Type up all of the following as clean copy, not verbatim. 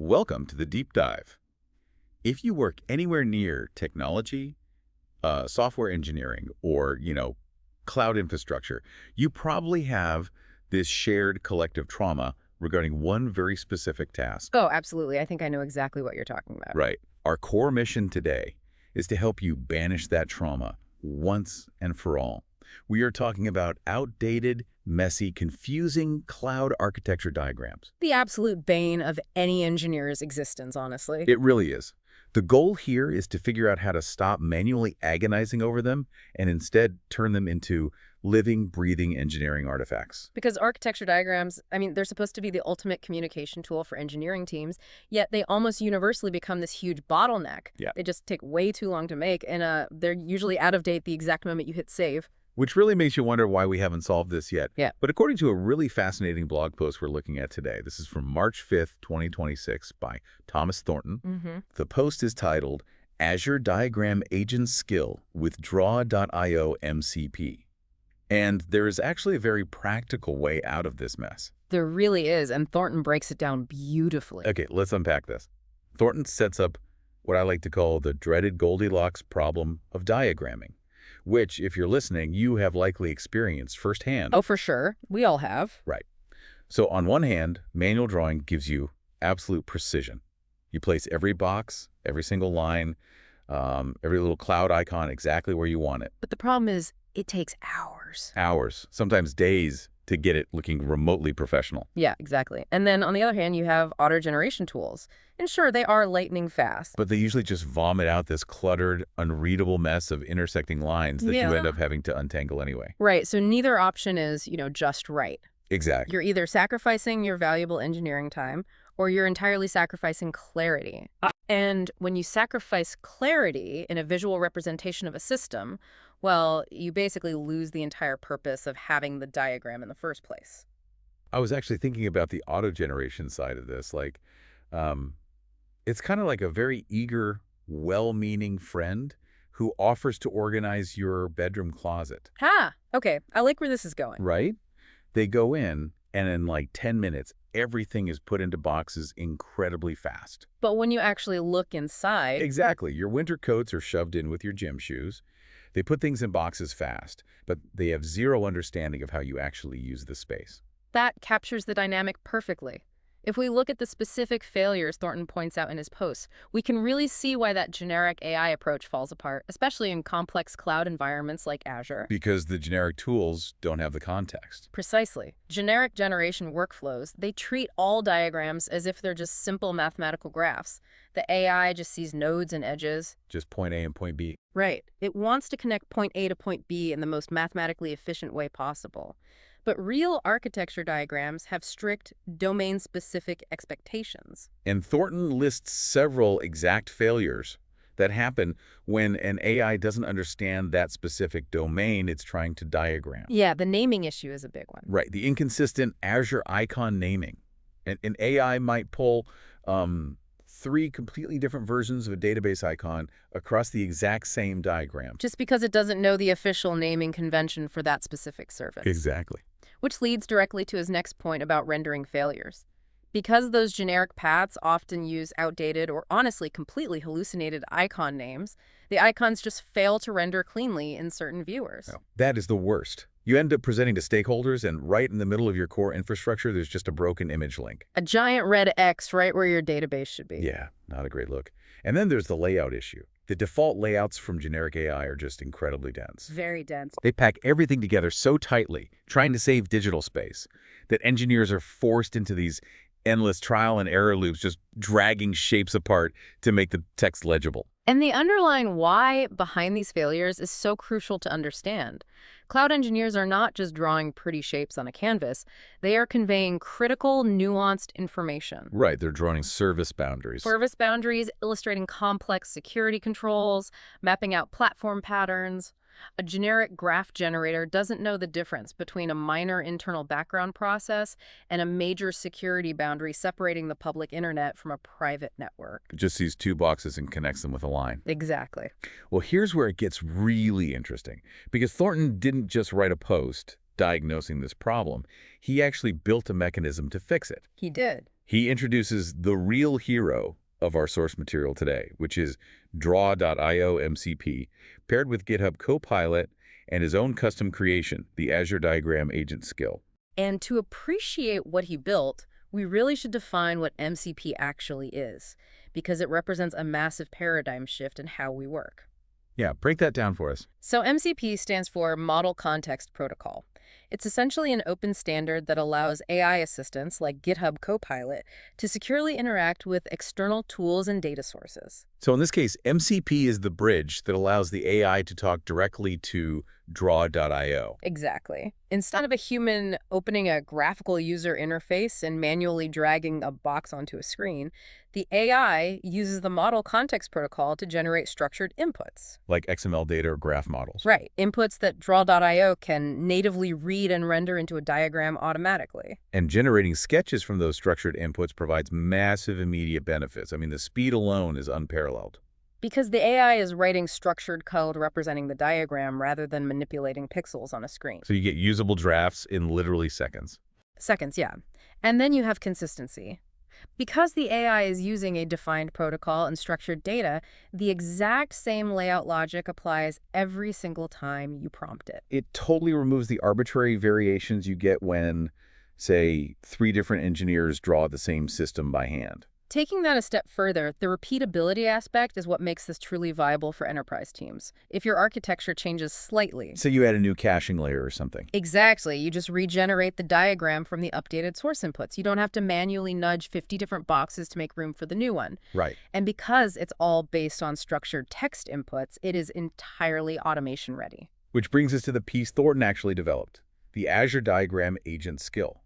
Welcome to the Deep Dive. If you work anywhere near technology, software engineering, or, cloud infrastructure, you probably have this shared collective trauma regarding one very specific task. Oh, absolutely. I think I know exactly what you're talking about. Right. Our core mission today is to help you banish that trauma once and for all. We are talking about outdated, messy, confusing cloud architecture diagrams. The absolute bane of any engineer's existence, honestly. It really is. The goal here is to figure out how to stop manually agonizing over them and instead turn them into living, breathing engineering artifacts. Because architecture diagrams, they're supposed to be the ultimate communication tool for engineering teams, yet they almost universally become this huge bottleneck. Yeah. They just take way too long to make, and they're usually out of date the exact moment you hit save. Which really makes you wonder why we haven't solved this yet. Yeah. But according to a really fascinating blog post we're looking at today, this is from March 5th, 2026 by Thomas Thornton. The post is titled Azure Diagram Agent Skill with Drawio MCP. And there is actually a very practical way out of this mess. There really is, and Thornton breaks it down beautifully. Okay, let's unpack this. Thornton sets up what I like to call the dreaded Goldilocks problem of diagramming, which, if you're listening, you have likely experienced firsthand. Oh, for sure. We all have. Right. So on one hand, manual drawing gives you absolute precision. You place every box, every single line, every little cloud icon exactly where you want it. But the problem is, it takes hours. Hours, sometimes days, to get it looking remotely professional. Yeah, exactly. And then on the other hand, you have auto-generation tools. And sure, they are lightning fast. But they usually just vomit out this cluttered, unreadable mess of intersecting lines that you end up having to untangle anyway. Right. So neither option is, just right. Exactly. You're either sacrificing your valuable engineering time or you're entirely sacrificing clarity. And when you sacrifice clarity in a visual representation of a system, well, you basically lose the entire purpose of having the diagram in the first place. I was actually thinking about the auto-generation side of this. It's kind of like a very eager, well-meaning friend who offers to organize your bedroom closet. Okay. I like where this is going. Right? They go in, and in like 10 minutes, everything is put into boxes incredibly fast. But when you actually look inside... Exactly. Your winter coats are shoved in with your gym shoes. They put things in boxes fast, but they have zero understanding of how you actually use the space. That captures the dynamic perfectly. If we look at the specific failures Thornton points out in his posts, we can really see why that generic AI approach falls apart, especially in complex cloud environments like Azure. Because the generic tools don't have the context. Precisely. Generic generation workflows, they treat all diagrams as if they're just simple mathematical graphs. The AI just sees nodes and edges. Just point A and point B. Right. It wants to connect point A to point B in the most mathematically efficient way possible. But real architecture diagrams have strict, domain-specific expectations. And Thornton lists several exact failures that happen when an AI doesn't understand that specific domain it's trying to diagram. Yeah, the naming issue is a big one. Right, the inconsistent Azure icon naming. An AI might pull 3 completely different versions of a database icon across the exact same diagram. Just because it doesn't know the official naming convention for that specific service. Exactly. Which leads directly to his next point about rendering failures. Because those generic paths often use outdated or honestly completely hallucinated icon names, the icons just fail to render cleanly in certain viewers. No, that is the worst. You end up presenting to stakeholders, and right in the middle of your core infrastructure, there's just a broken image link. A giant red X right where your database should be. Yeah, not a great look. And then there's the layout issue. The default layouts from generic AI are just incredibly dense. Very dense. They pack everything together so tightly, trying to save digital space, that engineers are forced into these endless trial and error loops, just dragging shapes apart to make the text legible. And the underlying why behind these failures is so crucial to understand. Cloud engineers are not just drawing pretty shapes on a canvas. They are conveying critical, nuanced information. Right, they're drawing service boundaries. Service boundaries, illustrating complex security controls, mapping out platform patterns. A generic graph generator doesn't know the difference between a minor internal background process and a major security boundary separating the public internet from a private network. It just sees 2 boxes and connects them with a line. Exactly. Well, here's where it gets really interesting, because Thornton didn't just write a post diagnosing this problem. He actually built a mechanism to fix it. He did. He introduces the real hero of our source material today, which is Drawio MCP, paired with GitHub Copilot and his own custom creation, the Azure Diagram Agent Skill. And to appreciate what he built, we really should define what MCP actually is, because it represents a massive paradigm shift in how we work. Yeah, break that down for us. So MCP stands for Model Context Protocol. It's essentially an open standard that allows AI assistants like GitHub Copilot to securely interact with external tools and data sources. So in this case, MCP is the bridge that allows the AI to talk directly to Draw.io. Exactly. Instead of a human opening a graphical user interface and manually dragging a box onto a screen, the AI uses the Model Context Protocol to generate structured inputs. Like XML data or graph models. Right. Inputs that Draw.io can natively read and render into a diagram automatically. And generating sketches from those structured inputs provides massive immediate benefits. I mean, the speed alone is unparalleled. Because the AI is writing structured code representing the diagram rather than manipulating pixels on a screen. So you get usable drafts in literally seconds. Seconds, yeah. And then you have consistency. Because the AI is using a defined protocol and structured data, the exact same layout logic applies every single time you prompt it. It totally removes the arbitrary variations you get when, say, 3 different engineers draw the same system by hand. Taking that a step further, the repeatability aspect is what makes this truly viable for enterprise teams. If your architecture changes slightly... So you add a new caching layer or something. Exactly. You just regenerate the diagram from the updated source inputs. You don't have to manually nudge 50 different boxes to make room for the new one. Right. And because it's all based on structured text inputs, it is entirely automation ready. Which brings us to the piece Thornton actually developed, the Azure Diagram Agent Skill.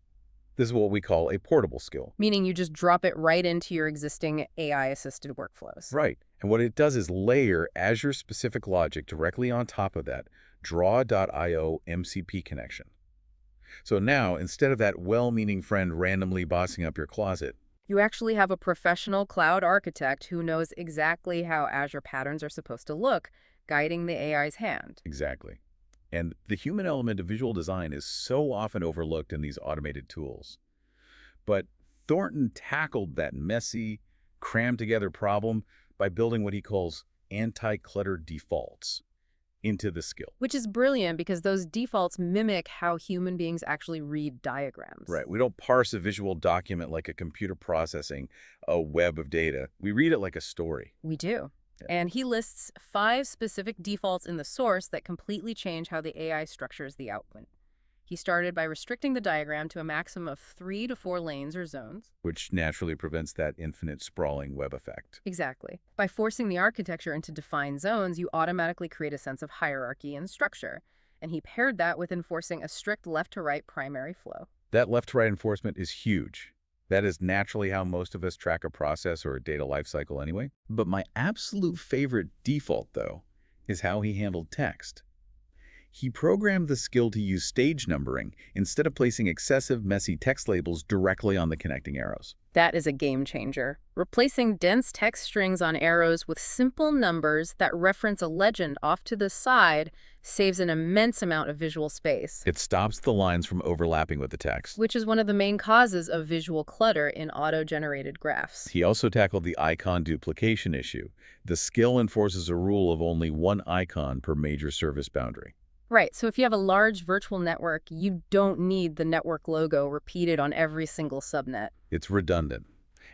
This is what we call a portable skill. Meaning you just drop it right into your existing AI-assisted workflows. Right. And what it does is layer Azure-specific logic directly on top of that Draw.io MCP connection. So now, instead of that well-meaning friend randomly bossing up your closet, you actually have a professional cloud architect who knows exactly how Azure patterns are supposed to look, guiding the AI's hand. Exactly. And the human element of visual design is so often overlooked in these automated tools. But Thornton tackled that messy, crammed-together problem by building what he calls anti-clutter defaults into the skill. Which is brilliant because those defaults mimic how human beings actually read diagrams. Right. We don't parse a visual document like a computer processing a web of data. We read it like a story. We do. And he lists 5 specific defaults in the source that completely change how the AI structures the output. He started by restricting the diagram to a maximum of 3 to 4 lanes or zones. Which naturally prevents that infinite sprawling web effect. Exactly. By forcing the architecture into defined zones, you automatically create a sense of hierarchy and structure. And he paired that with enforcing a strict left-to-right primary flow. That left-to-right enforcement is huge. That is naturally how most of us track a process or a data lifecycle anyway. But my absolute favorite default, though, is how he handled text. He programmed the skill to use stage numbering instead of placing excessive, messy text labels directly on the connecting arrows. That is a game changer. Replacing dense text strings on arrows with simple numbers that reference a legend off to the side saves an immense amount of visual space. It stops the lines from overlapping with the text, which is one of the main causes of visual clutter in auto-generated graphs. He also tackled the icon duplication issue. The skill enforces a rule of only 1 icon per major service boundary. Right, so if you have a large virtual network, you don't need the network logo repeated on every single subnet. It's redundant.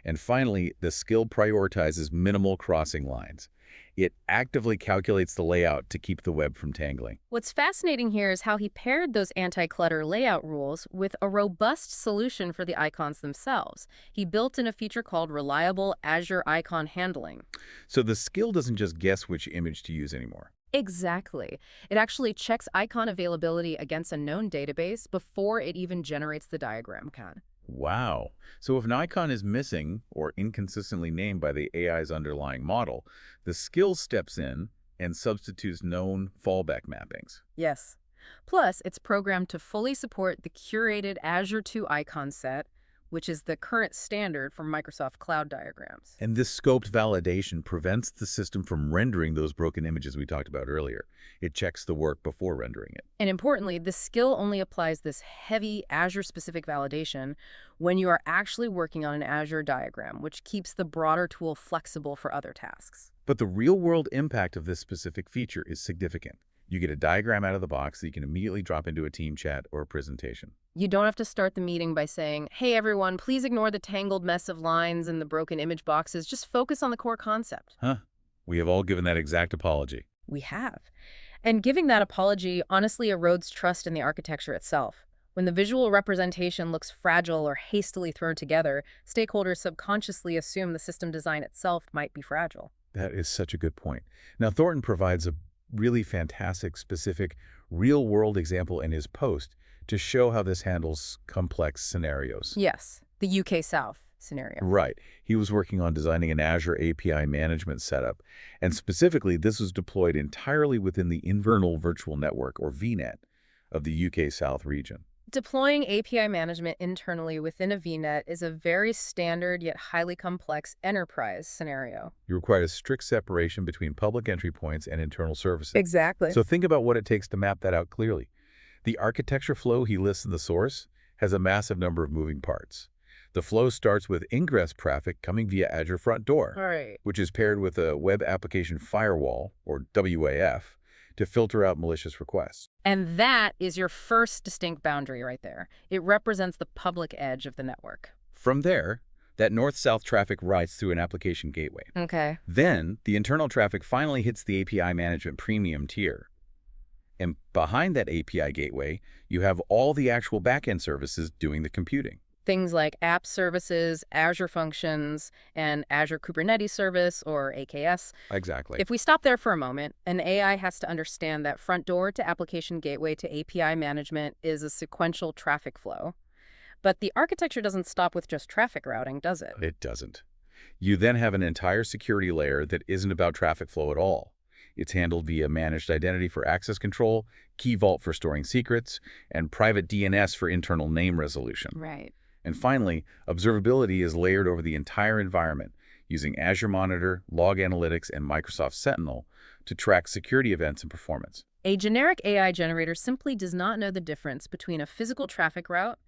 And finally, the skill prioritizes minimal crossing lines. It actively calculates the layout to keep the web from tangling. What's fascinating here is how he paired those anti-clutter layout rules with a robust solution for the icons themselves. He built in a feature called reliable Azure icon handling. So the skill doesn't just guess which image to use anymore. Exactly. It actually checks icon availability against a known database before it even generates the diagram CAD. Wow. So if an icon is missing or inconsistently named by the AI's underlying model, the skill steps in and substitutes known fallback mappings. Yes. Plus, it's programmed to fully support the curated Azure 2 icon set, which is the current standard for Microsoft Cloud diagrams. And this scoped validation prevents the system from rendering those broken images we talked about earlier. It checks the work before rendering it. And importantly, the skill only applies this heavy Azure-specific validation when you are actually working on an Azure diagram, which keeps the broader tool flexible for other tasks. But the real-world impact of this specific feature is significant. You get a diagram out of the box that you can immediately drop into a team chat or a presentation. You don't have to start the meeting by saying, hey everyone, please ignore the tangled mess of lines and the broken image boxes. Just focus on the core concept. Huh? We have all given that exact apology. We have. And giving that apology honestly erodes trust in the architecture itself. When the visual representation looks fragile or hastily thrown together, stakeholders subconsciously assume the system design itself might be fragile. That is such a good point. Now, Thornton provides a really fantastic, specific, real-world example in his post to show how this handles complex scenarios. Yes, the UK South scenario. Right. He was working on designing an Azure API management setup, and specifically, this was deployed entirely within the internal virtual network, or VNet, of the UK South region. Deploying API management internally within a VNet is a very standard yet highly complex enterprise scenario. You require a strict separation between public entry points and internal services. Exactly. So think about what it takes to map that out clearly. The architecture flow he lists in the source has a massive number of moving parts. The flow starts with ingress traffic coming via Azure Front Door, Right. which is paired with a Web Application Firewall, or WAF, to filter out malicious requests. And that is your first distinct boundary right there. It represents the public edge of the network. From there, that north-south traffic rides through an application gateway. Okay. Then, the internal traffic finally hits the API Management Premium tier. And behind that API gateway, you have all the actual backend services doing the computing. Things like app services, Azure Functions, and Azure Kubernetes Service, or AKS. Exactly. If we stop there for a moment, an AI has to understand that front door to application gateway to API management is a sequential traffic flow. But the architecture doesn't stop with just traffic routing, does it? It doesn't. You then have an entire security layer that isn't about traffic flow at all. It's handled via managed identity for access control, key vault for storing secrets, and private DNS for internal name resolution. Right. And finally, observability is layered over the entire environment using Azure Monitor, Log Analytics, and Microsoft Sentinel to track security events and performance. A generic AI generator simply does not know the difference between a physical traffic route,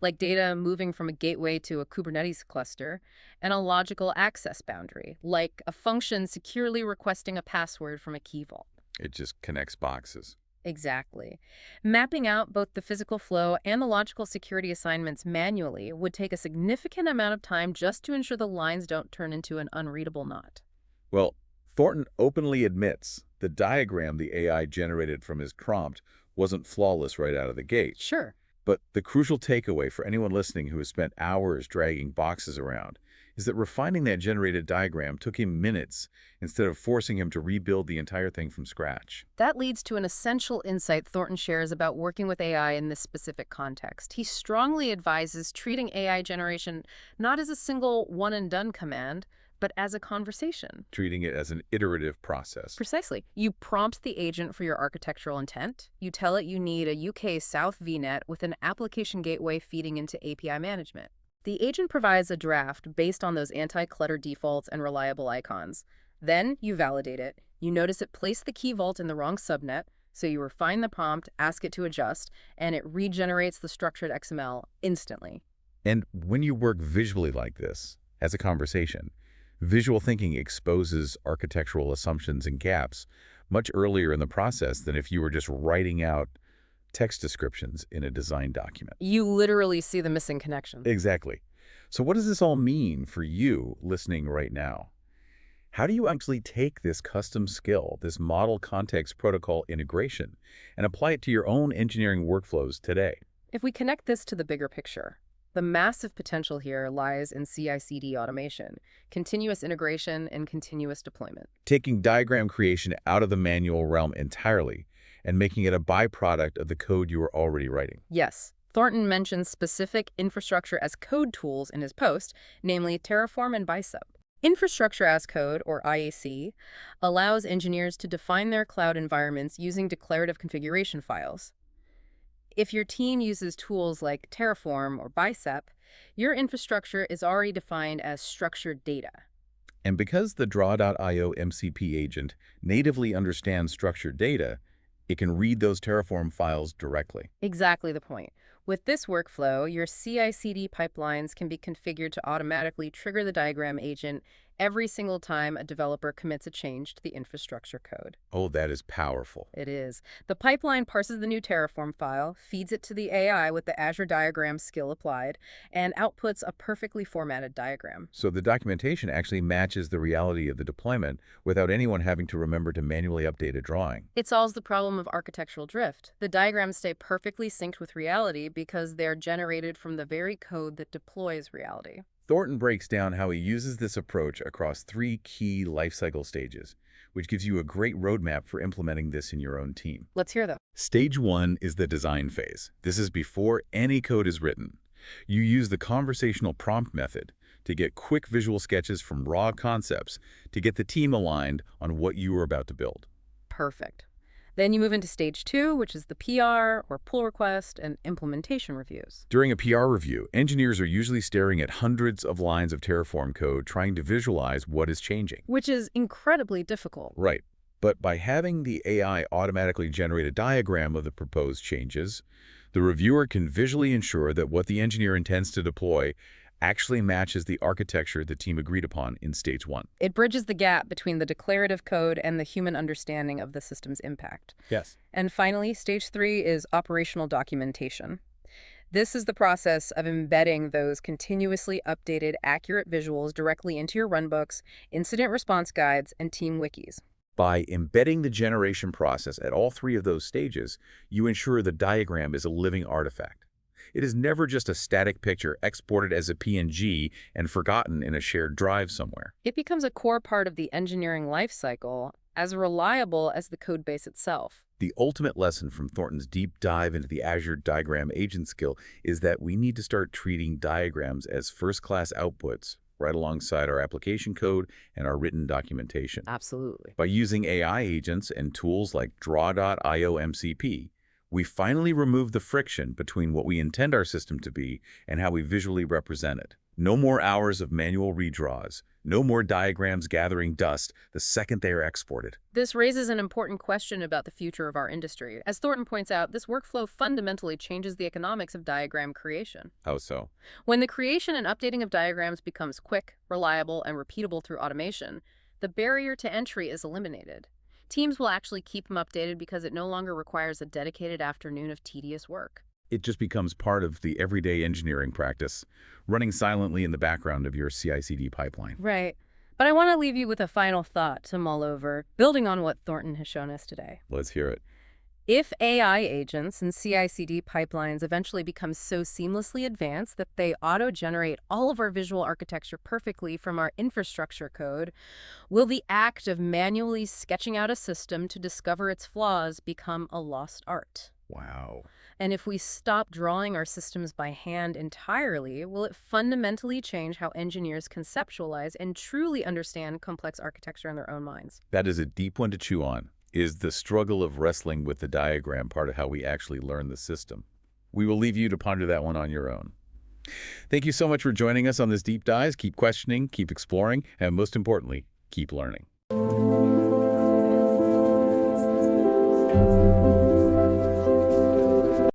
like data moving from a gateway to a Kubernetes cluster, and a logical access boundary, like a function securely requesting a password from a key vault. It just connects boxes. Exactly. Mapping out both the physical flow and the logical security assignments manually would take a significant amount of time just to ensure the lines don't turn into an unreadable knot. Well, Thornton openly admits the diagram the AI generated from his prompt wasn't flawless right out of the gate. Sure. But the crucial takeaway for anyone listening who has spent hours dragging boxes around is that refining that generated diagram took him minutes instead of forcing him to rebuild the entire thing from scratch. That leads to an essential insight Thornton shares about working with AI in this specific context. He strongly advises treating AI generation not as a single one-and-done command, but as a conversation. Treating it as an iterative process. Precisely. You prompt the agent for your architectural intent. You tell it you need a UK South VNet with an application gateway feeding into API management. The agent provides a draft based on those anti-clutter defaults and reliable icons. Then you validate it. You notice it placed the key vault in the wrong subnet, so you refine the prompt, ask it to adjust, and it regenerates the structured XML instantly. And when you work visually like this, as a conversation, visual thinking exposes architectural assumptions and gaps much earlier in the process than if you were just writing out text descriptions in a design document. You literally see the missing connection. Exactly. So what does this all mean for you listening right now? How do you actually take this custom skill, this model context protocol integration, and apply it to your own engineering workflows today? If we connect this to the bigger picture, the massive potential here lies in CI/CD automation, continuous integration, and continuous deployment. Taking diagram creation out of the manual realm entirely and making it a byproduct of the code you are already writing. Yes, Thornton mentions specific infrastructure as code tools in his post, namely Terraform and Bicep. Infrastructure as code, or IAC, allows engineers to define their cloud environments using declarative configuration files. If your team uses tools like Terraform or Bicep, your infrastructure is already defined as structured data. And because the Draw.io MCP agent natively understands structured data, it can read those Terraform files directly. Exactly the point. With this workflow, your CI/CD pipelines can be configured to automatically trigger the diagram agent every single time a developer commits a change to the infrastructure code. Oh, that is powerful. It is. The pipeline parses the new Terraform file, feeds it to the AI with the Azure Diagram Skill applied, and outputs a perfectly formatted diagram. So the documentation actually matches the reality of the deployment without anyone having to remember to manually update a drawing. It solves the problem of architectural drift. The diagrams stay perfectly synced with reality because they're generated from the very code that deploys reality. Thornton breaks down how he uses this approach across 3 key lifecycle stages, which gives you a great roadmap for implementing this in your own team. Let's hear them. Stage 1 is the design phase. This is before any code is written. You use the conversational prompt method to get quick visual sketches from raw concepts to get the team aligned on what you are about to build. Perfect. Then you move into stage 2, which is the PR, or pull request, and implementation reviews. During a PR review, engineers are usually staring at hundreds of lines of Terraform code trying to visualize what is changing. Which is incredibly difficult. Right. But by having the AI automatically generate a diagram of the proposed changes, the reviewer can visually ensure that what the engineer intends to deploy actually matches the architecture the team agreed upon in stage 1. It bridges the gap between the declarative code and the human understanding of the system's impact. Yes. And finally, stage 3 is operational documentation. This is the process of embedding those continuously updated, accurate visuals directly into your runbooks, incident response guides, and team wikis. By embedding the generation process at all 3 of those stages, you ensure the diagram is a living artifact. It is never just a static picture exported as a PNG and forgotten in a shared drive somewhere. It becomes a core part of the engineering lifecycle, as reliable as the code base itself. The ultimate lesson from Thornton's deep dive into the Azure Diagram Agent Skill is that we need to start treating diagrams as first-class outputs right alongside our application code and our written documentation. Absolutely. By using AI agents and tools like Draw.io MCP, we finally remove the friction between what we intend our system to be and how we visually represent it. No more hours of manual redraws. No more diagrams gathering dust the second they are exported. This raises an important question about the future of our industry. As Thornton points out, this workflow fundamentally changes the economics of diagram creation. How so? When the creation and updating of diagrams becomes quick, reliable, and repeatable through automation, the barrier to entry is eliminated. Teams will actually keep them updated because it no longer requires a dedicated afternoon of tedious work. It just becomes part of the everyday engineering practice, running silently in the background of your CI/CD pipeline. Right. But I want to leave you with a final thought to mull over, building on what Thornton has shown us today. Let's hear it. If AI agents and CI/CD pipelines eventually become so seamlessly advanced that they auto-generate all of our visual architecture perfectly from our infrastructure code, will the act of manually sketching out a system to discover its flaws become a lost art? Wow. And if we stop drawing our systems by hand entirely, will it fundamentally change how engineers conceptualize and truly understand complex architecture in their own minds? That is a deep one to chew on. Is the struggle of wrestling with the diagram part of how we actually learn the system? We will leave you to ponder that one on your own. Thank you so much for joining us on this deep dive. Keep questioning, keep exploring, and most importantly, keep learning.